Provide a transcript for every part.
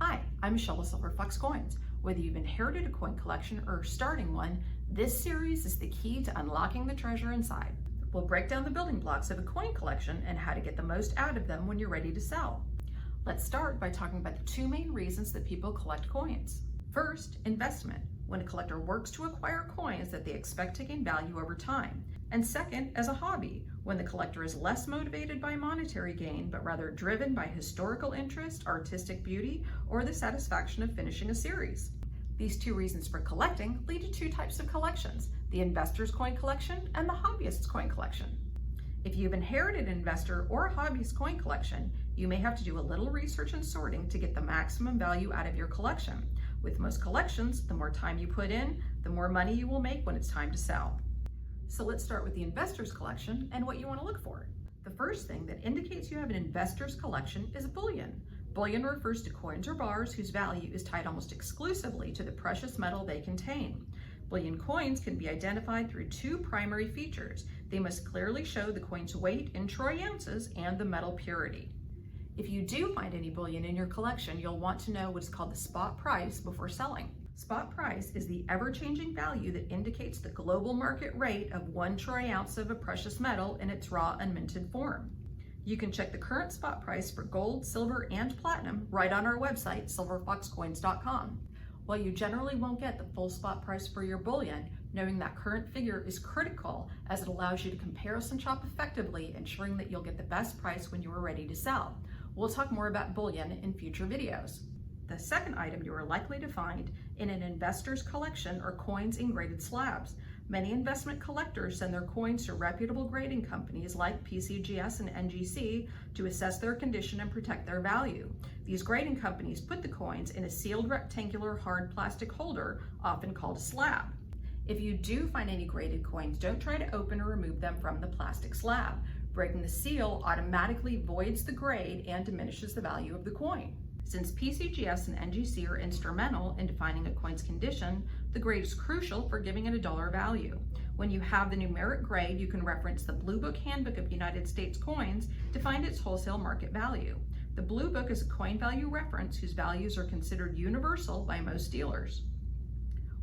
Hi, I'm Michelle with Silver Fox Coins. Whether you've inherited a coin collection or are starting one, this series is the key to unlocking the treasure inside. We'll break down the building blocks of a coin collection and how to get the most out of them when you're ready to sell. Let's start by talking about the two main reasons that people collect coins. First, investment, when a collector works to acquire coins that they expect to gain value over time. And second, as a hobby, when the collector is less motivated by monetary gain, but rather driven by historical interest, artistic beauty, or the satisfaction of finishing a series. These two reasons for collecting lead to two types of collections, the investor's coin collection and the hobbyist's coin collection. If you've inherited an investor or a hobbyist coin collection, you may have to do a little research and sorting to get the maximum value out of your collection. With most collections, the more time you put in, the more money you will make when it's time to sell. So let's start with the investor's collection and what you want to look for. The first thing that indicates you have an investor's collection is bullion. Bullion refers to coins or bars whose value is tied almost exclusively to the precious metal they contain. Bullion coins can be identified through two primary features. They must clearly show the coin's weight in troy ounces and the metal purity. If you do find any bullion in your collection, you'll want to know what is called the spot price before selling. Spot price is the ever-changing value that indicates the global market rate of 1 troy ounce of a precious metal in its raw unminted form. You can check the current spot price for gold, silver, and platinum right on our website, silverfoxcoins.com. While you generally won't get the full spot price for your bullion, knowing that current figure is critical as it allows you to comparison shop effectively, ensuring that you'll get the best price when you are ready to sell. We'll talk more about bullion in future videos. The second item you are likely to find in an investor's collection are coins in graded slabs. Many investment collectors send their coins to reputable grading companies like PCGS and NGC to assess their condition and protect their value. These grading companies put the coins in a sealed rectangular hard plastic holder, often called a slab. If you do find any graded coins, don't try to open or remove them from the plastic slab. Breaking the seal automatically voids the grade and diminishes the value of the coin. Since PCGS and NGC are instrumental in defining a coin's condition, the grade is crucial for giving it a dollar value. When you have the numeric grade, you can reference the Blue Book Handbook of United States Coins to find its wholesale market value. The Blue Book is a coin value reference whose values are considered universal by most dealers.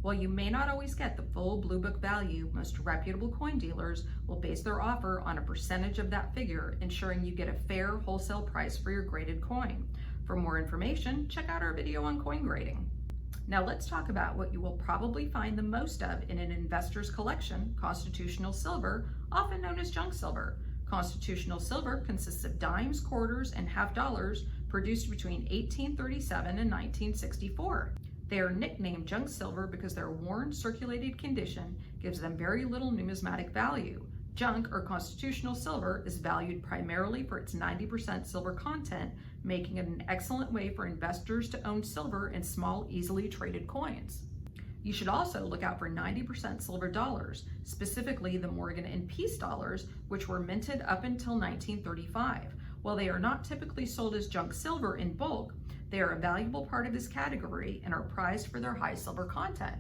While you may not always get the full Blue Book value, most reputable coin dealers will base their offer on a percentage of that figure, ensuring you get a fair wholesale price for your graded coin. For more information, check out our video on coin grading. Now let's talk about what you will probably find the most of in an investor's collection, constitutional silver, often known as junk silver. Constitutional silver consists of dimes, quarters, and half dollars produced between 1837 and 1964. They are nicknamed junk silver because their worn, circulated condition gives them very little numismatic value. Junk or constitutional silver is valued primarily for its 90% silver content, making it an excellent way for investors to own silver in small, easily traded coins. You should also look out for 90% silver dollars, specifically the Morgan and Peace dollars, which were minted up until 1935. While they are not typically sold as junk silver in bulk, they are a valuable part of this category and are prized for their high silver content.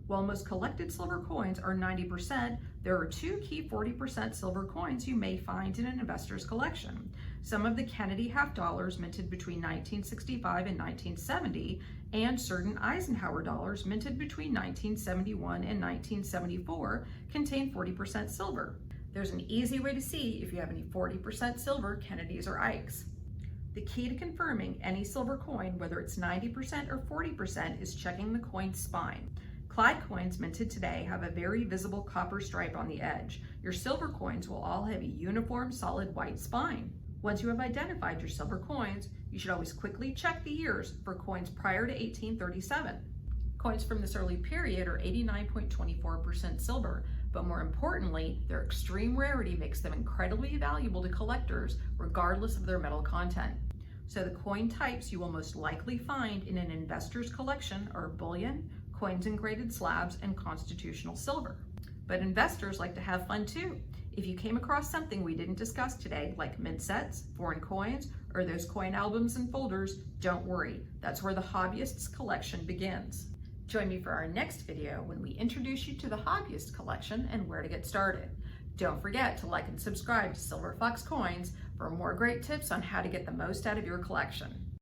While most collected silver coins are 90%, there are two key 40% silver coins you may find in an investor's collection. Some of the Kennedy half dollars minted between 1965 and 1970, and certain Eisenhower dollars minted between 1971 and 1974 contain 40% silver. There's an easy way to see if you have any 40% silver Kennedys or Ikes. The key to confirming any silver coin, whether it's 90% or 40%, is checking the coin's spine. Clyde coins minted today have a very visible copper stripe on the edge. Your silver coins will all have a uniform, solid white spine. Once you have identified your silver coins, you should always quickly check the years for coins prior to 1837. Coins from this early period are 89.24% silver, but more importantly, their extreme rarity makes them incredibly valuable to collectors regardless of their metal content. So the coin types you will most likely find in an investor's collection are bullion, coins in graded slabs, and constitutional silver. But investors like to have fun too. If you came across something we didn't discuss today, like mint sets, foreign coins, or those coin albums and folders, don't worry. That's where the hobbyist's collection begins. Join me for our next video when we introduce you to the hobbyist collection and where to get started. Don't forget to like and subscribe to Silver Fox Coins for more great tips on how to get the most out of your collection.